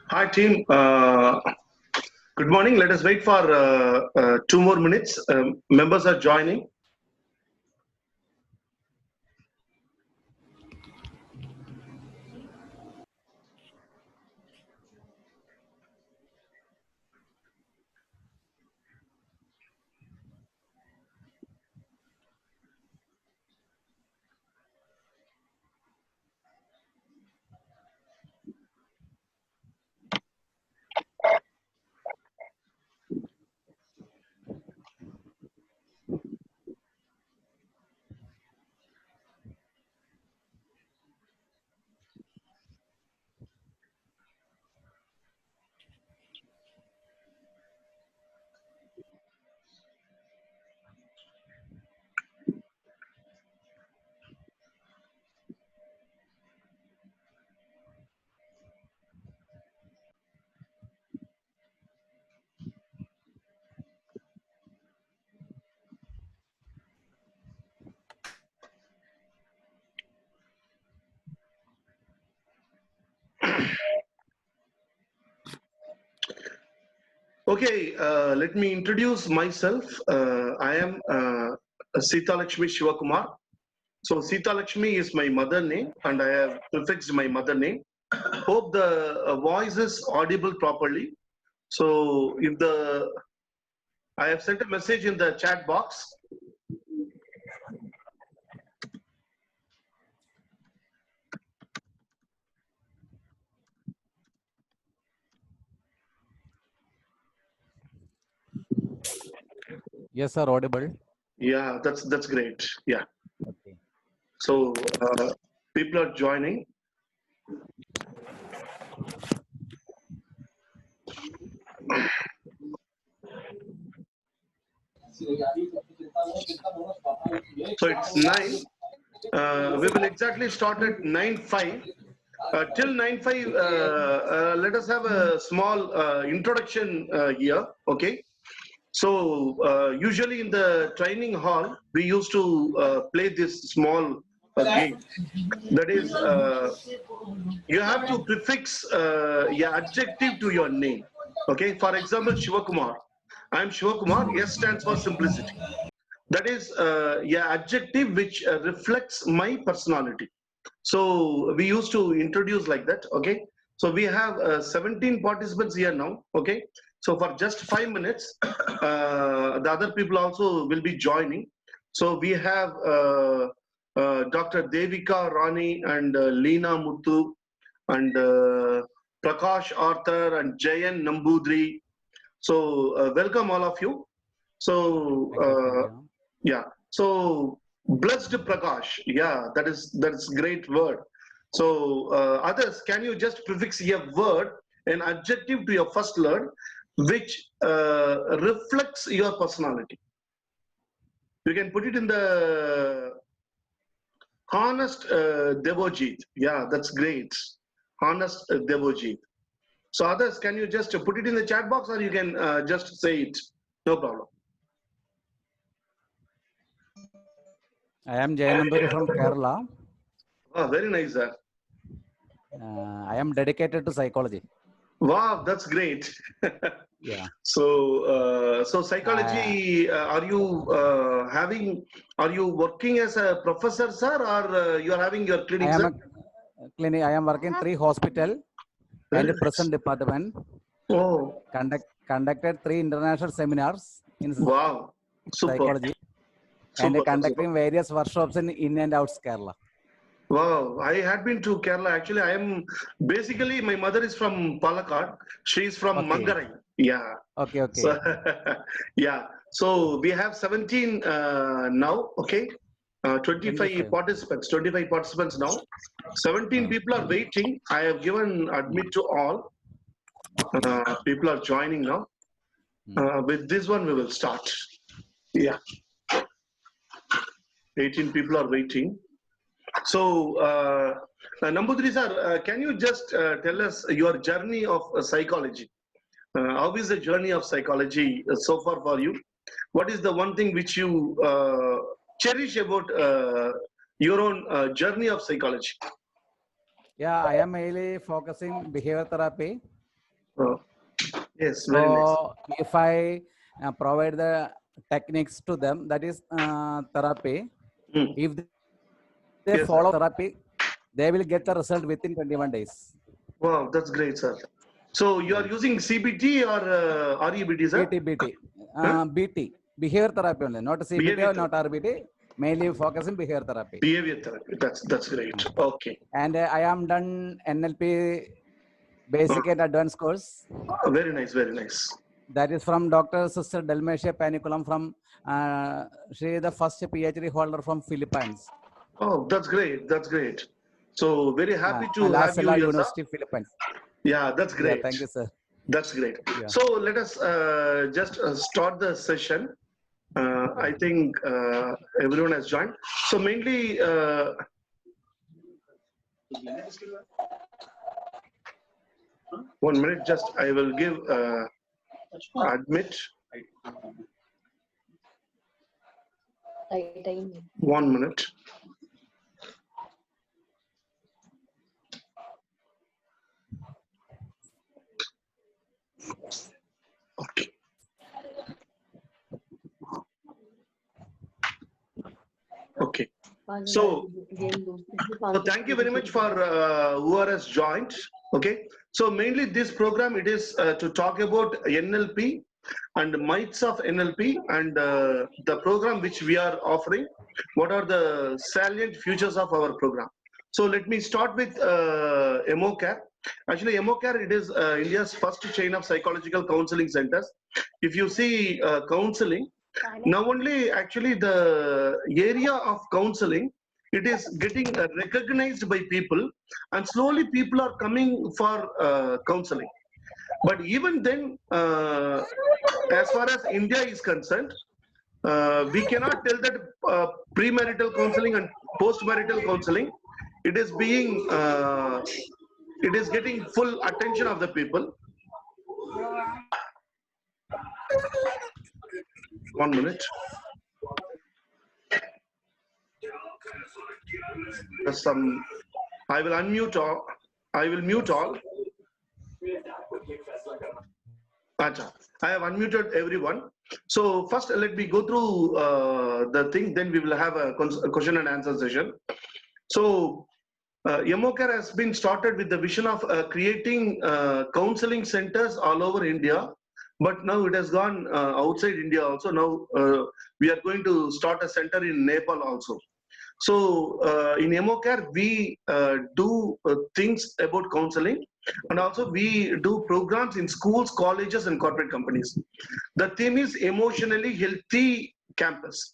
Hi, team. Good morning. Let us wait for 2 more minutes. Members are joining. Okay, let me introduce myself. I am Sita Lakshmi Shivakumar. So Sita Lakshmi is my mother name, and I have prefixed my mother name. Hope the voice is audible properly. So if I have sent a message in the chat box. Yes, sir, audible. Yeah, that's great. Yeah. Okay. So people are joining. So it's 9. We will exactly start at 9:05. Till 9:05, let us have a small introduction here. Okay. So usually in the training hall, we used to play this small game. That is, you have to prefix adjective to your name. Okay. For example, Shivakumar. I'm Shivakumar. S stands for simplicity. That is adjective which reflects my personality. So we used to introduce like that. Okay. So we have 17 participants here now. Okay. So for just 5 minutes, the other people also will be joining. So we have Dr. Devika Rani and Leena Muthu and Prakash Arthur and Jayan Nambudri. So welcome all of you. So Thank you. yeah. So blessed Prakash. Yeah, that's great word. So others, can you just prefix a word, an adjective to your first word, which reflects your personality? You can put it in the honest Devojit. Yeah, that's great. Honest Devojit. So others, can you just put it in the chat box, or you can just say it? No problem. I am Jayanambari from Kerala. Oh, very nice, sir. I am dedicated to psychology. Wow, that's great. Yeah. So, so psychology, are you working as a professor, sir, or you are having your clinic, I am sir? a clinic. I am working 3 hospital Very and present nice. department. Oh, Conducted 3 international seminars in wow, super, psychology and super, sir, super. conducting various workshops in and out Kerala. Wow, I had been to Kerala. Actually, I am basically, my mother is from Palakkad. She is from Okay. Mangarai. Yeah. Okay, So, okay. yeah. So we have 17 now. Okay. 25 25. participants. 25 participants now. 17 Uh, people are waiting. I have given admit to all. People are joining now. mm. With this one, we will start. Yeah. 18 people are waiting. So, Nambudri sir, can you just tell us your journey of psychology? How is the journey of psychology so far for you? What is the one thing which you cherish about your own journey of psychology? Yeah, I am mainly focusing behavior therapy. Uh, yes, very nice. So if I provide the techniques to them, that is therapy. Mm. If they Yes, sir. follow therapy, they will get the result within 21 days. Wow, that's great, sir. So you are Yeah. using CBT or REBT, sir? BT, Huh? BT, behavior therapy only, not CBT Behavior or not therapy. RBT, mainly focusing behavior therapy. Behavior therapy. That's great. Okay. And I am done NLP Uh, basic and advanced course. very nice. Very nice. That is from Dr. Sister Delmetia Paniculam from, she is the first PhD holder from Philippines. Oh, that's great. That's great. So very happy to La have you Salle here, sir. University, Philippines. Yeah, that's Yeah, great. thank you, sir. That's great. Yeah. So let us just start the session. I think everyone has joined. So mainly, one minute, just I will give admit. Right. 1 minute. Okay. Okay. So thank you very much for whoever has joined. Okay. So mainly this program, it is to talk about NLP and myths of NLP and the program which we are offering. What are the salient features of our program? So let me start with EMOCare. Actually, EMOCare, it is India's first chain of psychological counseling centers. If you see counseling, now only actually the area of counseling, it is getting recognized by people, and slowly people are coming for counseling. But even then, as far as India is concerned, we cannot tell that premarital counseling and postmarital counseling, it is being, it is getting full attention of the people. 1 minute. There's some. I will unmute all. I will mute all. Acha. I have unmuted everyone. So first, let me go through the thing. Then we will have a question and answer session. So EMOCare has been started with the vision of creating counseling centers all over India. But now it has gone outside India also. Now we are going to start a center in Nepal also. So in EMOCare, we do things about counseling, and also we do programs in schools, colleges, and corporate companies. The theme is emotionally healthy campus,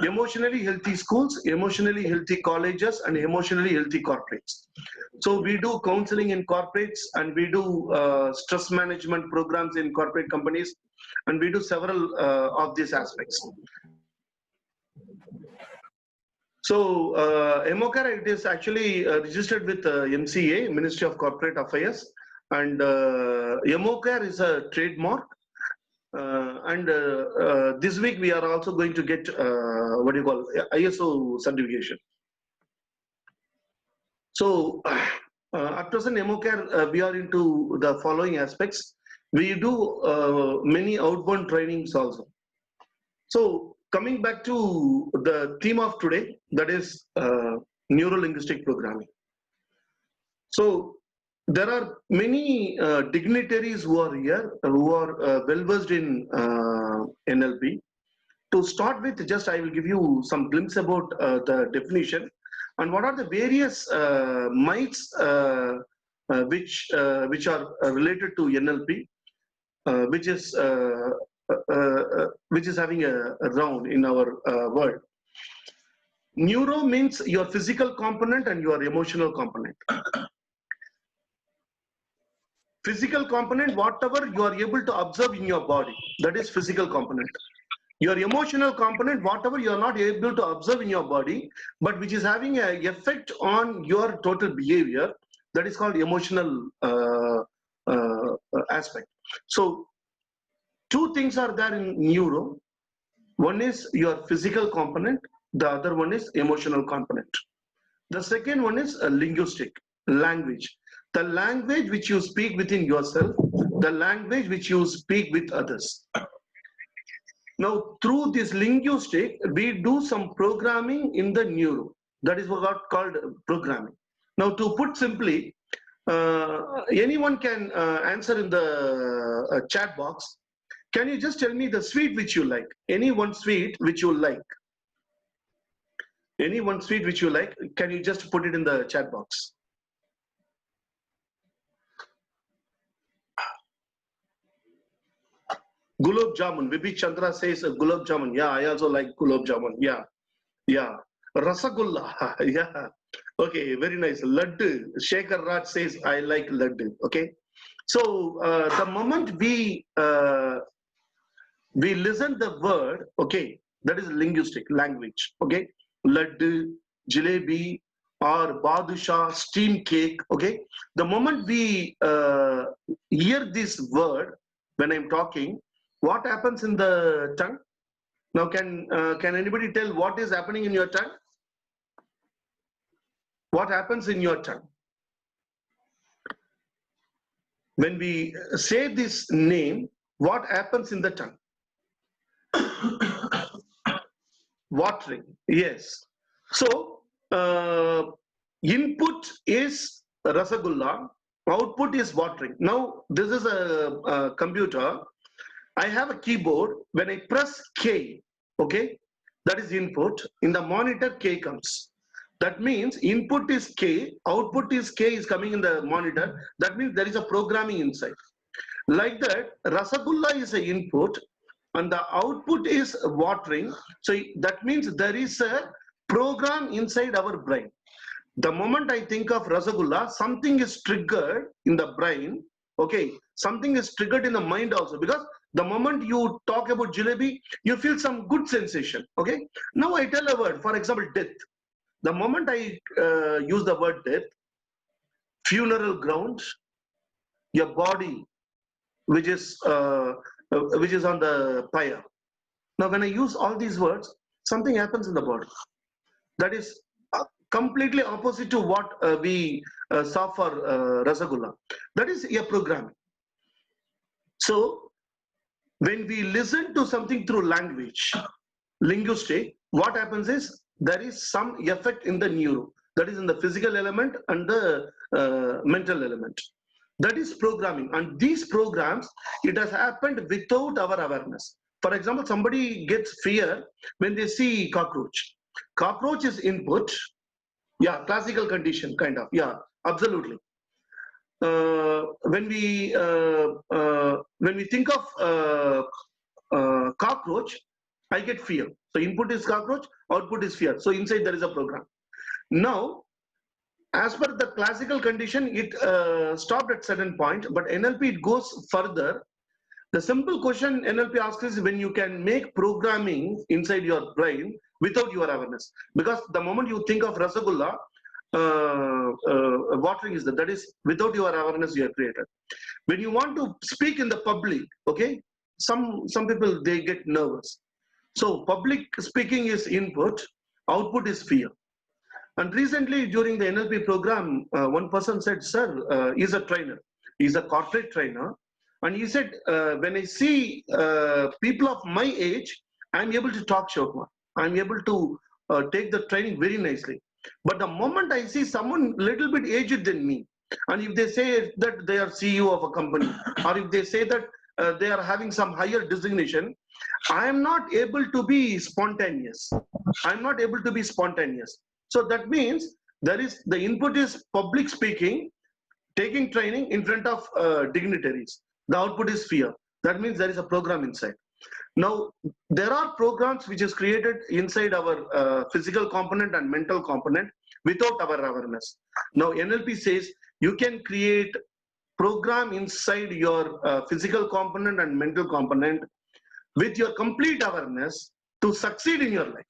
emotionally healthy schools, emotionally healthy colleges, and emotionally healthy corporates. So we do counseling in corporates, and we do stress management programs in corporate companies, and we do several of these aspects. So EMOCare, it is actually registered with MCA, Ministry of Corporate Affairs, and EMOCare is a trademark. This week we are also going to get what do you call ISO certification. So at present, EMOCare, we are into the following aspects. We do many outbound trainings also. So coming back to the theme of today, that is neuro-linguistic programming. So there are many dignitaries who are here, who are well-versed in NLP. To start with, just I will give you some glimpse about the definition and what are the various myths which are related to NLP. which is having a round in our word. Neuro means your physical component and your emotional component. Physical component, whatever you are able to observe in your body, that is physical component. Your emotional component, whatever you are not able to observe in your body, but which is having an effect on your total behavior, that is called emotional aspect. So two things are there in neuro. One is your physical component, the other one is emotional component. The second one is a linguistic, language. The language which you speak within yourself, the language which you speak with others. Now, through this linguistic, we do some programming in the neuro. That is what called programming. Now, to put simply, anyone can answer in the chat box. Can you just tell me the sweet which you like? Any one sweet which you like? Any one sweet which you like? Can you just put it in the chat box? Gulab Jamun. Vibhi Chandra says Gulab Jamun. Yeah, I also like Gulab Jamun. Yeah, yeah. Rasagulla. Yeah. Okay, very nice. Laddu. Shekhar Raj says I like laddu. Okay. So the moment we listen the word, okay, that is linguistic language. Okay, laddu, jalebi, or badusha, steam cake. Okay, the moment we hear this word when I'm talking, what happens in the tongue? Now, can anybody tell what is happening in your tongue? What happens in your tongue? When we say this name, what happens in the tongue? Watering. Yes. So, input is rasagulla, output is watering. Now, this is a computer. I have a keyboard. When I press K, okay, that is input. In the monitor, K comes. That means input is K, output is K is coming in the monitor. That means there is a programming inside. Like that, Rasagulla is an input and the output is watering. So that means there is a program inside our brain. The moment I think of Rasagulla, something is triggered in the brain. Okay, something is triggered in the mind also, because the moment you talk about jalebi, you feel some good sensation. Okay, now I tell a word, for example, death. The moment I use the word death, funeral ground, your body, which is on the pyre. Now, when I use all these words, something happens in the body. That is completely opposite to what we saw for Rasagulla. That is a programming. So, when we listen to something through language, linguistic, what happens is there is some effect in the neuro. That is in the physical element and the mental element. That is programming. And these programs, it has happened without our awareness. For example, somebody gets fear when they see cockroach. Cockroach is input. Yeah, classical condition, kind of. Yeah, absolutely. When we think of cockroach, I get fear. So input is cockroach, output is fear. So inside there is a program. Now, as per the classical condition, it stopped at certain point, but NLP, it goes further. The simple question NLP asks is when you can make programming inside your brain without your awareness. Because the moment you think of Rasagulla, watering is that is without your awareness you have created. When you want to speak in the public, okay, some people, they get nervous. So public speaking is input, output is fear. And recently during the NLP program, one person said, sir, he's a trainer. He's a corporate trainer. And he said, when I see people of my age, I'm able to talk Shokma. I'm able to take the training very nicely. But the moment I see someone little bit aged than me, and if they say that they are CEO of a company, or if they say that they are having some higher designation, I am not able to be spontaneous. I'm not able to be spontaneous. So that means there is the input is public speaking, taking training in front of dignitaries. The output is fear. That means there is a program inside. Now, there are programs which is created inside our physical component and mental component without our awareness. Now, NLP says you can create program inside your physical component and mental component with your complete awareness to succeed in your life.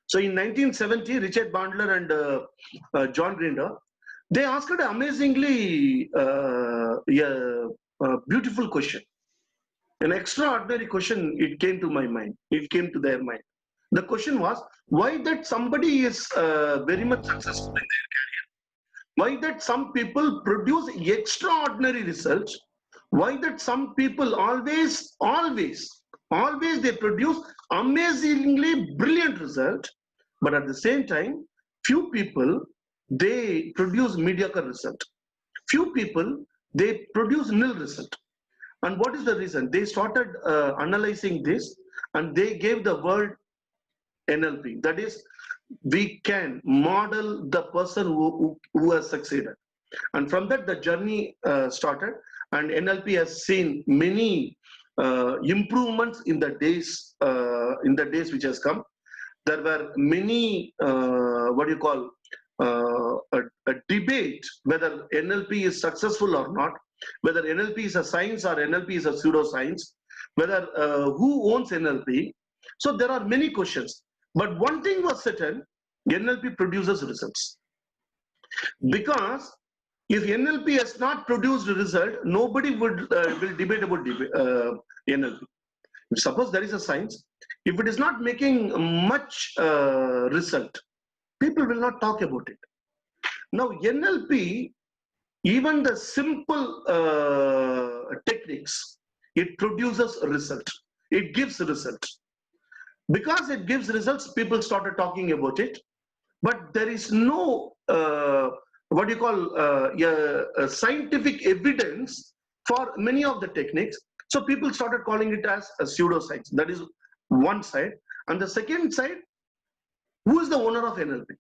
So in 1970, Richard Bandler and John Grinder, they asked an amazingly beautiful question. An extraordinary question, it came to my mind. It came to their mind. The question was, why that somebody is very much successful in their career? Why that some people produce extraordinary results? Why that some people always they produce amazingly brilliant result, but at the same time, few people, they produce mediocre result. Few people, they produce nil result. And what is the reason? They started analyzing this, and they gave the word NLP. That is, we can model the person who has succeeded. And from that, the journey started, and NLP has seen many improvements in the days which has come. There were many a debate whether NLP is successful or not, whether NLP is a science or NLP is a pseudoscience, whether who owns NLP. So there are many questions. But one thing was certain, NLP produces results. Because if NLP has not produced a result, nobody will debate about NLP. Suppose there is a science, if it is not making much result, people will not talk about it. Now NLP, even the simple techniques, it produces a result. It gives a result. Because it gives results, people started talking about it. But there is no scientific evidence for many of the techniques. So people started calling it as a pseudoscience. That is one side. And the second side, who is the owner of NLP?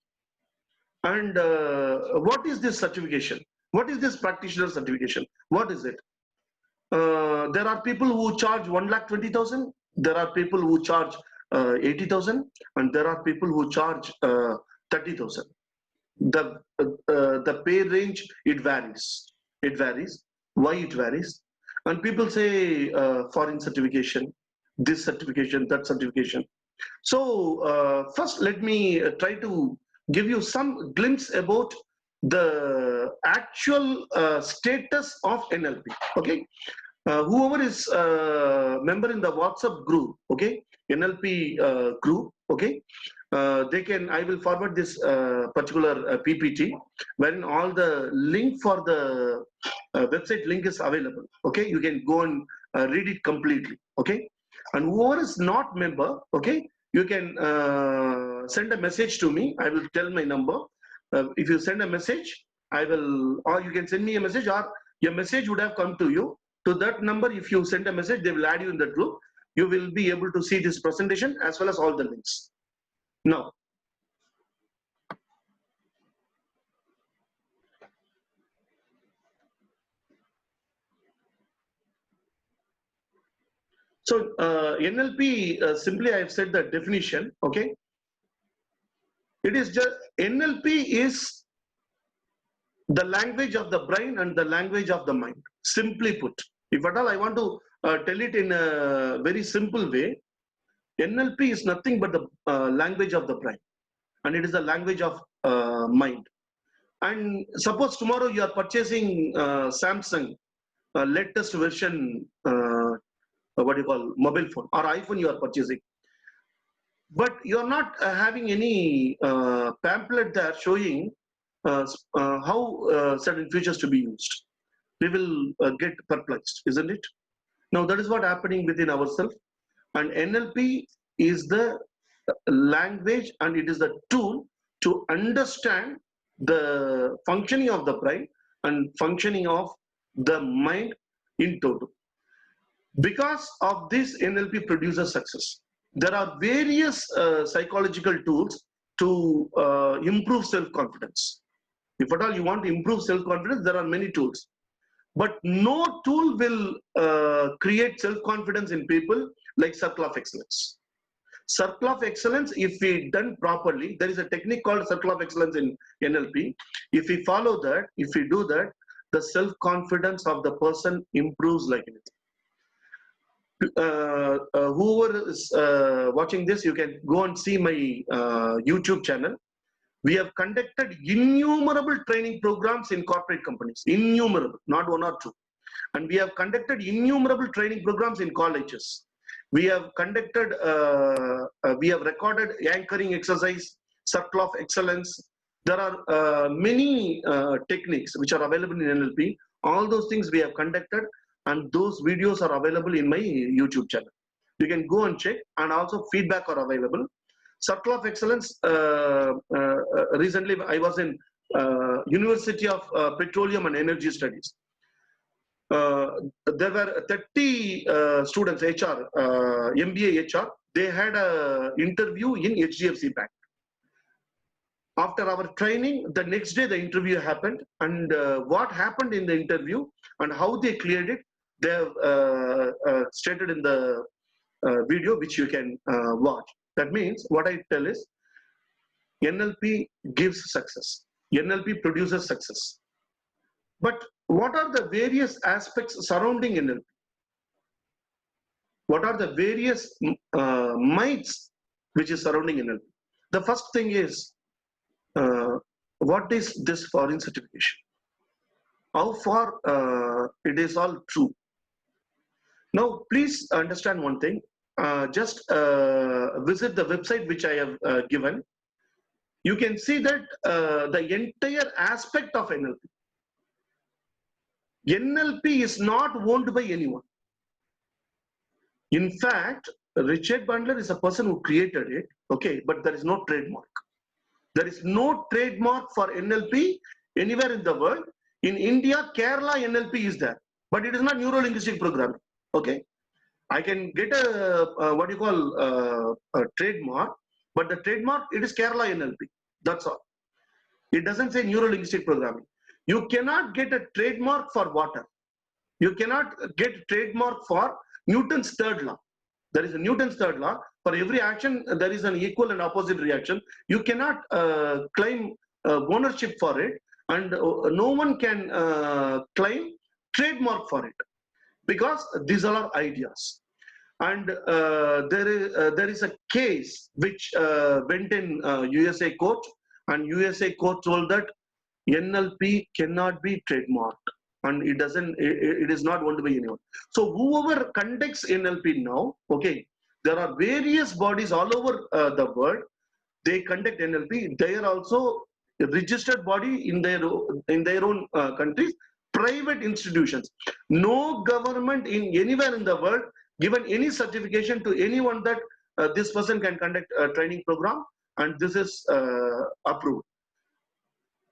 And what is this certification? What is this practitioner certification? What is it? There are people who charge 1,20,000. There are people who charge 80,000, and there are people who charge 30,000. The pay range, it varies. It varies. Why it varies? And people say foreign certification, this certification, that certification. So first, let me try to give you some glimpse about the actual status of NLP. Okay, whoever is member in the WhatsApp group, okay, NLP group, okay, they can. I will forward this particular PPT, wherein all the link for the website link is available. Okay, you can go and read it completely. Okay, and whoever is not member, okay, you can send a message to me. I will tell my number. If you send a message, I will, or you can send me a message, or your message would have come to you. To that number, if you send a message, they will add you in the group. You will be able to see this presentation as well as all the links. Now, so NLP, simply I have said the definition, okay? It is just, NLP is the language of the brain and the language of the mind, simply put. If at all I want to tell it in a very simple way, NLP is nothing but the language of the brain, and it is the language of mind. And suppose tomorrow you are purchasing Samsung latest version, mobile phone or iPhone you are purchasing, but you are not having any pamphlet there showing how certain features to be used. We will get perplexed, isn't it? Now that is what happening within ourselves, and NLP is the language and it is the tool to understand the functioning of the brain and functioning of the mind in total. Because of this, NLP produces success. There are various psychological tools to improve self-confidence. If at all you want to improve self-confidence, there are many tools. but no tool will create self-confidence in people like circle of excellence. Circle of excellence, if we done properly, there is a technique called circle of excellence in NLP. If we follow that, if we do that, the self-confidence of the person improves like anything. Whoever is watching this, you can go and see my YouTube channel. We have conducted innumerable training programs in corporate companies, innumerable, not one or two. And we have conducted innumerable training programs in colleges. We have conducted, we have recorded anchoring exercise, circle of excellence. There are many techniques which are available in NLP. All those things we have conducted, and those videos are available in my YouTube channel. You can go and check, and also feedback are available. Circle of excellence, recently I was in University of Petroleum and Energy Studies. There were 30 students, HR, MBA HR, they had an interview in HDFC Bank. After our training, the next day the interview happened, and what happened in the interview and how they cleared it, they have stated in the video which you can watch. That means what I tell is NLP gives success. NLP produces success. But what are the various aspects surrounding NLP? What are the various myths which is surrounding NLP? The first thing is, what is this foreign certification? How far it is all true? Now, please understand one thing. Just visit the website which I have given. You can see that the entire aspect of NLP. NLP is not owned by anyone. In fact, Richard Bandler is a person who created it, okay, but there is no trademark. There is no trademark for NLP anywhere in the world. In India, Kerala NLP is there, but it is not neuro-linguistic programming, okay. I can get a what you call a trademark, but the trademark, it is Kerala NLP, that's all. It doesn't say neuro-linguistic programming. You cannot get a trademark for water. You cannot get a trademark for Newton's third law. There is a Newton's third law. For every action, there is an equal and opposite reaction. You cannot claim ownership for it, and no one can claim trademark for it, because these are our ideas. And there is a case which went in USA court, and USA court told that NLP cannot be trademarked, and it is not owned by anyone. So whoever conducts NLP now, okay, there are various bodies all over the world. They conduct NLP. They are also a registered body in their own countries, private institutions. No government in anywhere in the world given any certification to anyone that this person can conduct a training program, and this is approved.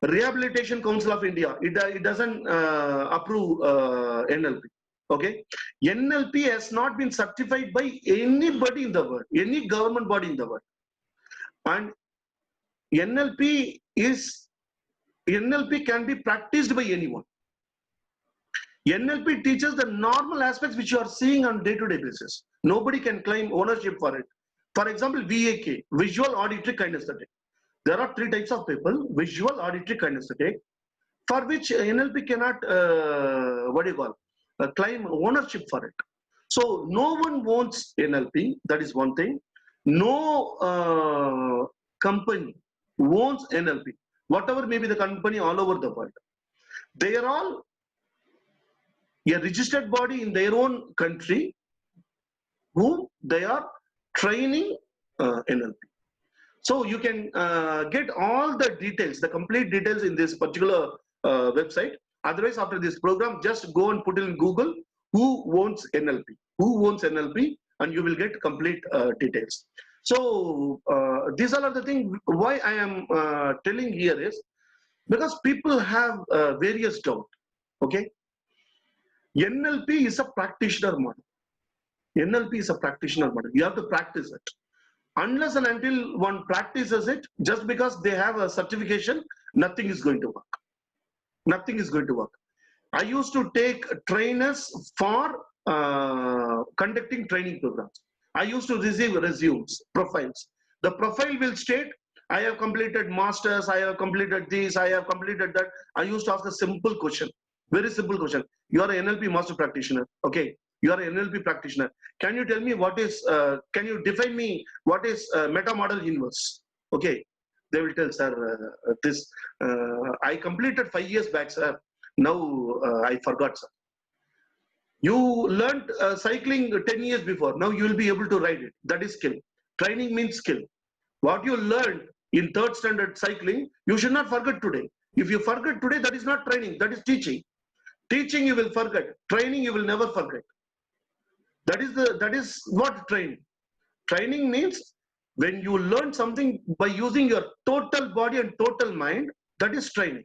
Rehabilitation Council of India, it doesn't approve NLP. Okay, NLP has not been certified by anybody in the world, any government body in the world. And NLP can be practiced by anyone. NLP teaches the normal aspects which you are seeing on day-to-day basis. Nobody can claim ownership for it. For example, VAK, visual auditory kinesthetic. There are three types of people: visual, auditory, kinesthetic, for which NLP cannot claim ownership for it. So no one owns NLP. That is one thing. No company owns NLP. Whatever may be the company all over the world, they are all a registered body in their own country, whom they are training NLP. So you can get all the details, the complete details in this particular website. Otherwise, after this program, just go and put in Google, who owns NLP? Who owns NLP? And you will get complete details. So these are the things why I am telling here is because people have various doubt. Okay, NLP is a practitioner model. NLP is a practitioner model. You have to practice it. Unless and until one practices it, just because they have a certification, nothing is going to work. Nothing is going to work. I used to take trainers for conducting training programs. I used to receive resumes, profiles. The profile will state, I have completed masters, I have completed this, I have completed that. I used to ask a simple question, very simple question. You are an NLP master practitioner, okay? You are an NLP practitioner. Can you tell me what is, can you define me what is meta model universe? Okay, they will tell, sir, I completed 5 years back, sir. Now I forgot, sir. You learned cycling 10 years before. Now you will be able to ride it. That is skill. Training means skill. What you learned in third standard cycling, you should not forget today. If you forget today, that is not training, that is teaching. Teaching you will forget. Training you will never forget. That is what training. Training means when you learn something by using your total body and total mind, that is training.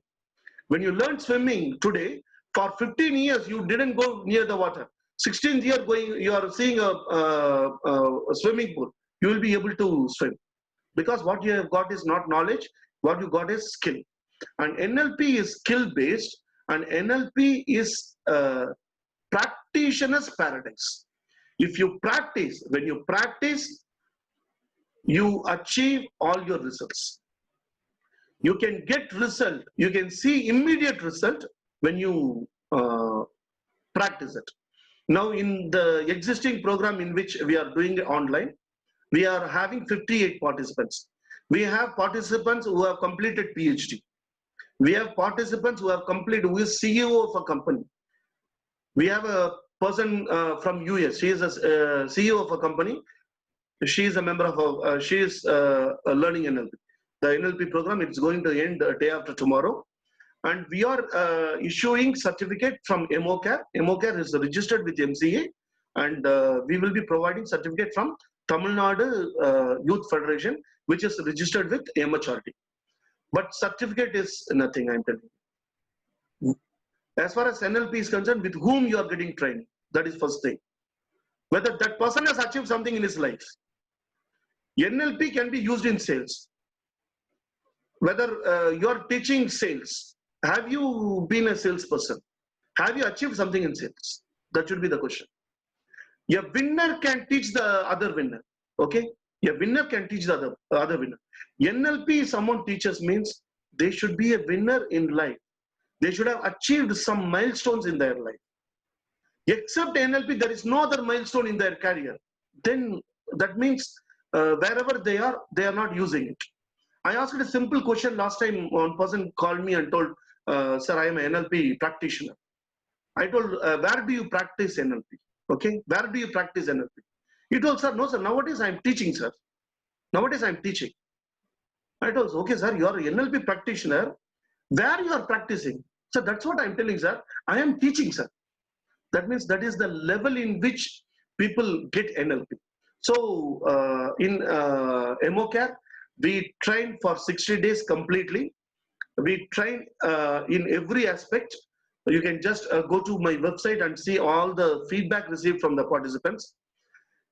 When you learn swimming today, for 15 years you didn't go near the water. 16th year going, you are seeing a swimming pool. You will be able to swim because what you have got is not knowledge. What you got is skill. And NLP is skill based, and NLP is practitioner's paradise. If you practice, when you practice, you achieve all your results. You can get result, you can see immediate result when you practice it. Now in the existing program in which we are doing online, we are having 58 participants. We have participants who have completed PhD. We have participants who have completed, who is CEO of a company. We have a person from US, she is a CEO of a company. She is a member of, she is learning NLP. The NLP program, it's going to end day after tomorrow. And we are issuing certificate from EMOCare. EMOCare is registered with MCA, and we will be providing certificate from Tamil Nadu Youth Federation, which is registered with MHRD. But certificate is nothing, I'm telling you. As far as NLP is concerned, with whom you are getting training, that is first thing. Whether that person has achieved something in his life. NLP can be used in sales. Whether you are teaching sales, have you been a salesperson? Have you achieved something in sales? That should be the question. A winner can teach the other winner. Okay? A winner can teach the other winner. NLP, someone teaches means they should be a winner in life. They should have achieved some milestones in their life. Except NLP, there is no other milestone in their career. Then that means wherever they are not using it. I asked a simple question last time. One person called me and told, sir, I am an NLP practitioner. I told, where do you practice NLP? Okay, where do you practice NLP? He told, sir, no, sir, nowadays I am teaching, sir. Nowadays I am teaching. I told, okay, sir, you are an NLP practitioner. Where you are practicing? So that's what I am telling, sir. I am teaching, sir. That means that is the level in which people get NLP. So in EMOCare, we train for 60 days completely. We train in every aspect. You can just go to my website and see all the feedback received from the participants.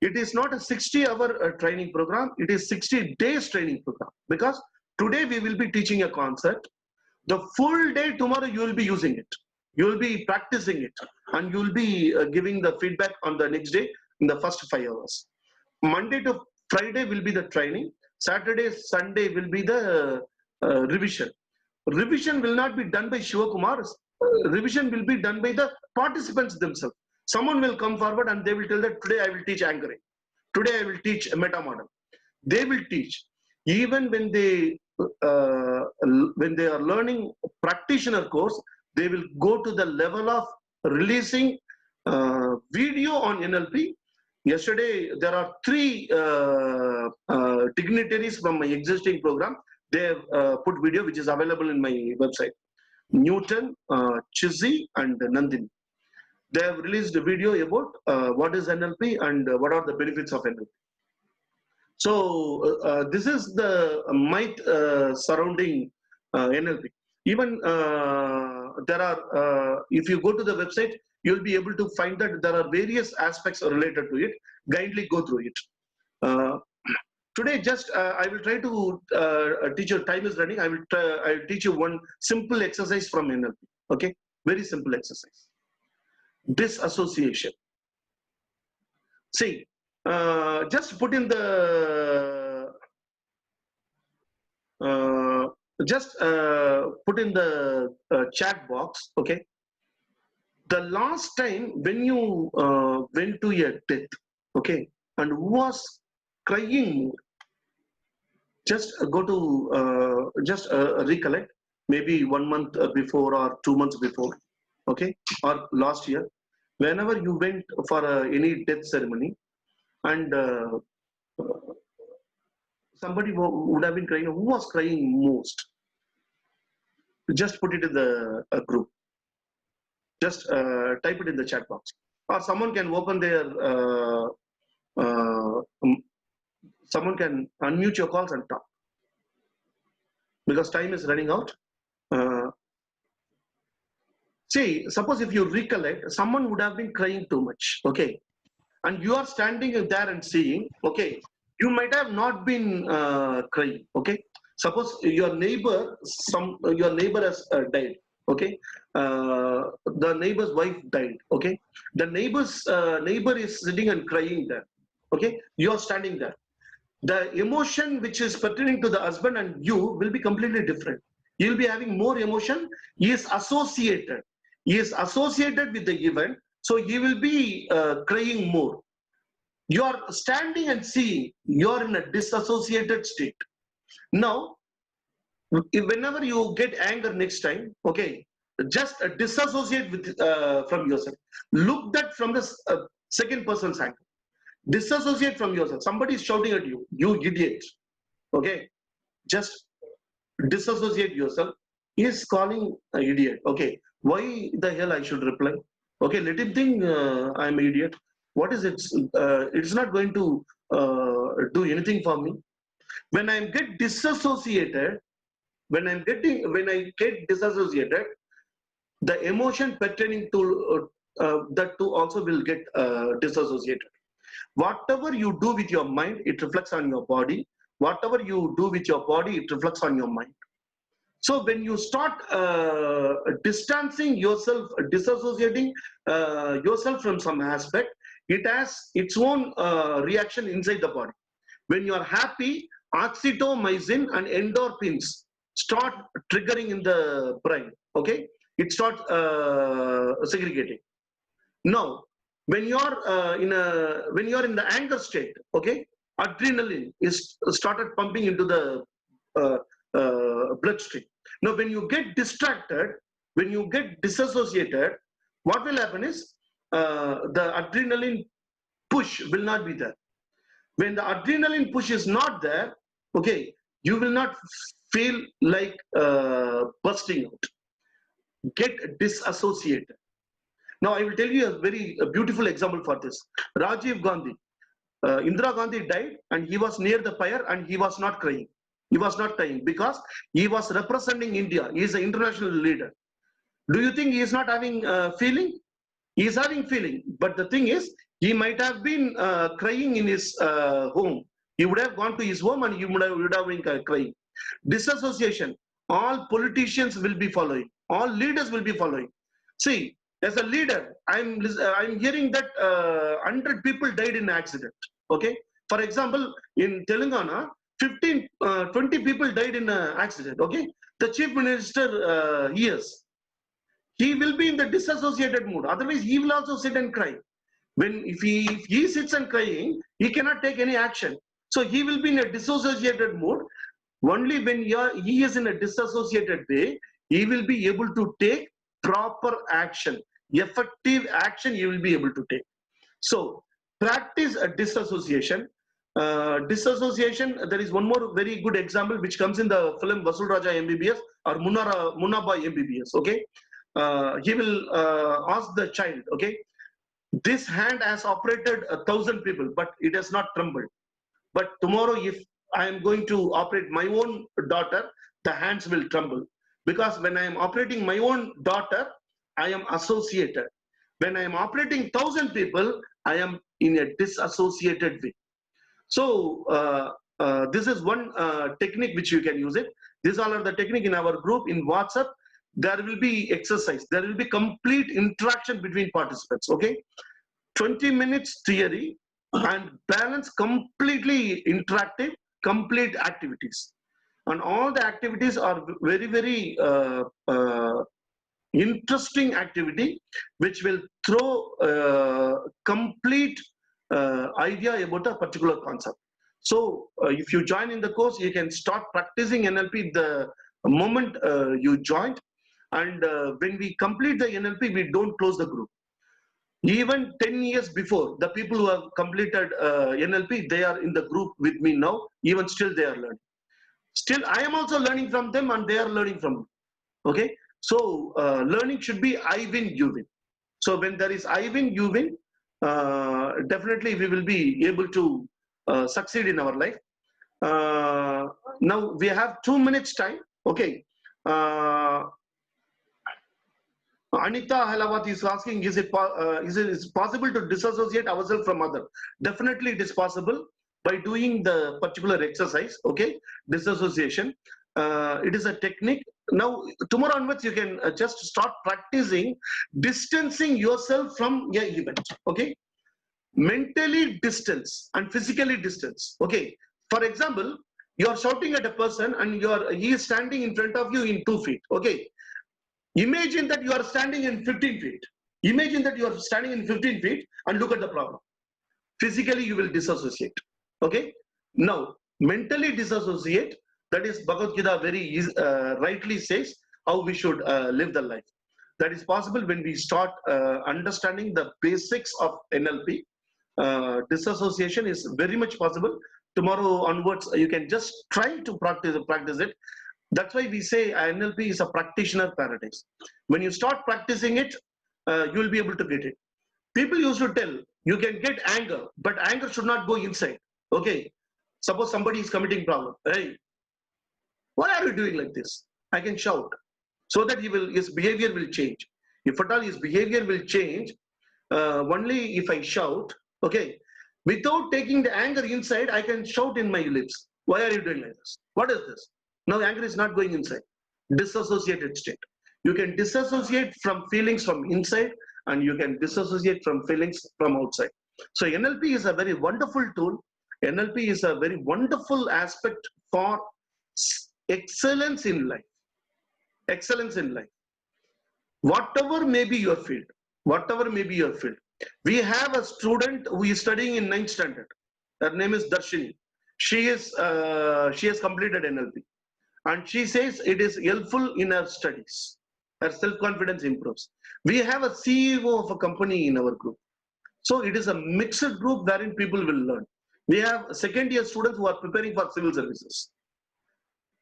It is not a 60-hour training program. It is 60 days training program. Because today we will be teaching a concept. The full day tomorrow you will be using it. You will be practicing it. And you will be giving the feedback on the next day in the first 5 hours. Monday to Friday will be the training. Saturday, Sunday will be the revision. Revision will not be done by Shivakumar. Revision will be done by the participants themselves. Someone will come forward and they will tell that today I will teach anchoring. Today I will teach a meta model. They will teach. Even when they are learning practitioner course, they will go to the level of releasing video on NLP. Yesterday, there are 3 dignitaries from my existing program. They have put video which is available in my website. Newton, Chizzy and Nandini. They have released a video about what is NLP and what are the benefits of NLP. So this is the myth surrounding NLP. Even there are, if you go to the website, you'll be able to find that there are various aspects related to it. Kindly go through it. Today, just I will try to teach you. Time is running. I will teach you one simple exercise from NLP. Okay. Very simple exercise. Disassociation. See, just put in the put in the chat box, okay? The last time when you went to your death, okay, and who was crying more, just go to recollect, maybe 1 month before or 2 months before, okay, or last year, whenever you went for any death ceremony, and somebody would have been crying. Who was crying most? Just put it in the group. Just type it in the chat box, or someone can open their someone can unmute your calls and talk, because time is running out. See, suppose if you recollect, someone would have been crying too much, okay, and you are standing there and seeing, okay, you might have not been crying, okay. Suppose your neighbor, your neighbor has died, okay. The neighbor's wife died, okay. The neighbor is sitting and crying there, okay. You are standing there. The emotion which is pertaining to the husband and you will be completely different. You'll be having more emotion. He is associated. He is associated with the event, so he will be crying more. You are standing and seeing, you are in a disassociated state. Now, whenever you get anger next time, okay, just disassociate with from yourself. Look that from the second person's angle. Disassociate from yourself. Somebody is shouting at you, you idiot. Okay, just disassociate yourself. He is calling an idiot. Okay, why the hell I should reply? Okay, let him think I'm an idiot. What is it? It's not going to do anything for me. When I get disassociated, when I get disassociated, the emotion pertaining to that too also will get disassociated. Whatever you do with your mind, it reflects on your body. Whatever you do with your body, it reflects on your mind. So when you start distancing yourself, disassociating yourself from some aspect, it has its own reaction inside the body. When you are happy, oxytocin and endorphins start triggering in the brain. Okay, it starts segregating. Now, when you're in the anger state, okay, adrenaline is started pumping into the bloodstream. Now, when you get distracted, when you get disassociated, what will happen is the adrenaline push will not be there. When the adrenaline push is not there, okay, you will not feel like bursting out. Get disassociated. Now, I will tell you a beautiful example for this. Rajiv Gandhi, Indira Gandhi died and he was near the fire and he was not crying. He was not crying because he was representing India. He is an international leader. Do you think he is not having feeling? He is having feeling. But the thing is, he might have been crying in his home. He would have gone to his home and he would have been crying. Disassociation. All politicians will be following. All leaders will be following. See, as a leader, I'm hearing that 100 people died in an accident. Okay. For example, in Telangana, 20 people died in an accident. Okay. The chief minister hears. He will be in the disassociated mood. Otherwise, he will also sit and cry. If he sits and crying, he cannot take any action. So he will be in a disassociated mood. Only when he is in a disassociated way, he will be able to take proper action. Effective action he will be able to take. So practice a disassociation. Disassociation, there is one more very good example which comes in the film Vasul Raja MBBS or Munna Boy MBBS. Okay, he will ask the child, okay, this hand has operated 1,000 people, but it has not trembled. But tomorrow, if I am going to operate my own daughter, the hands will tremble. Because when I am operating my own daughter, I am associated. When I am operating 1,000 people, I am in a disassociated way. So this is one technique which you can use it. These all are the technique in our group in WhatsApp. there will be exercise, there will be complete interaction between participants. Okay, 20 minutes theory and balance completely interactive, complete activities. And all the activities are very, very interesting activity, which will throw complete idea about a particular concept. So if you join in the course, you can start practicing NLP the moment you joined. And when we complete the NLP, we don't close the group. Even 10 years before, the people who have completed NLP, they are in the group with me now. Even still, they are learning. Still, I am also learning from them, and they are learning from me. Okay, so learning should be I win, you win. So when there is I win, you win, definitely we will be able to succeed in our life. Now we have 2 minutes time. Okay. Anita Halawat is asking, is it possible to disassociate ourselves from other? Definitely it is possible by doing the particular exercise, okay? Disassociation. It is a technique. Now, tomorrow onwards, you can just start practicing distancing yourself from your event, okay? Mentally distance and physically distance, okay? For example, you are shouting at a person and he is standing in front of you in 2 feet, okay? Imagine that you are standing in 15 feet. Imagine that you are standing in 15 feet and look at the problem. Physically, you will disassociate. Okay? Now, mentally disassociate, that is Bhagavad Gita very rightly says how we should live the life. That is possible when we start understanding the basics of NLP. Disassociation is very much possible. Tomorrow onwards, you can just try to practice it. That's why we say NLP is a practitioner paradise. When you start practicing it, you will be able to get it. People used to tell, you can get anger, but anger should not go inside. Okay. Suppose somebody is committing problem. Hey, why are you doing like this? I can shout. So that his behavior will change. If at all his behavior will change, only if I shout, okay, without taking the anger inside, I can shout in my lips. Why are you doing like this? What is this? Now anger is not going inside. Disassociated state. You can disassociate from feelings from inside, and you can disassociate from feelings from outside. So NLP is a very wonderful tool. NLP is a very wonderful aspect for excellence in life. Excellence in life. Whatever may be your field, whatever may be your field. We have a student who is studying in 9th standard. Her name is Darshini. She has completed NLP. And she says it is helpful in her studies. Her self-confidence improves. We have a CEO of a company in our group. So it is a mixed group wherein people will learn. We have second-year students who are preparing for civil services.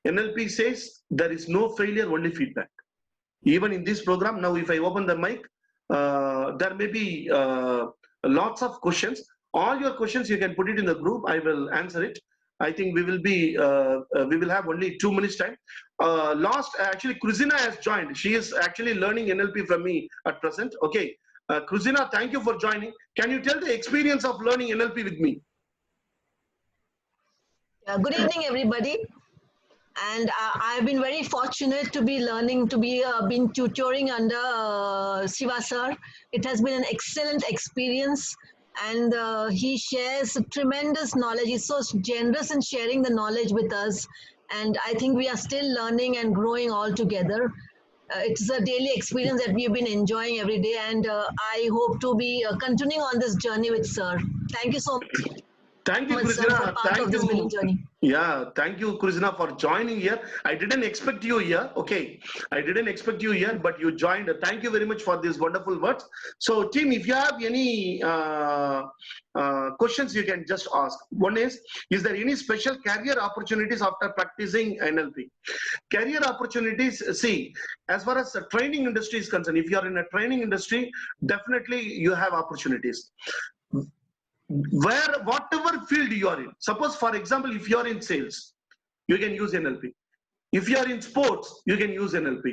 NLP says there is no failure, only feedback. Even in this program, now if I open the mic, there may be lots of questions. All your questions, you can put it in the group. I will answer it. I think we will have only 2 minutes time. Actually, Kruzina has joined. She is actually learning NLP from me at present. Okay, Kruzina, thank you for joining. Can you tell the experience of learning NLP with me? Good evening, everybody. And I've been very fortunate to be learning, to be been tutoring under Siva sir. It has been an excellent experience. And he shares tremendous knowledge. He's so generous in sharing the knowledge with us. And I think we are still learning and growing all together. It's a daily experience that we've been enjoying every day. And I hope to be continuing on this journey with sir. Thank you so much. Thank you, Kruzina. Thank you. Yeah, thank you, Kruzina, for joining here. I didn't expect you here. Okay, I didn't expect you here, but you joined. Thank you very much for these wonderful words. So, team, if you have any questions, you can just ask. One is there any special career opportunities after practicing NLP? Career opportunities, see, as far as the training industry is concerned, if you are in a training industry, definitely you have opportunities. Whatever field you are in, suppose for example, if you are in sales, you can use NLP. If you are in sports, you can use NLP.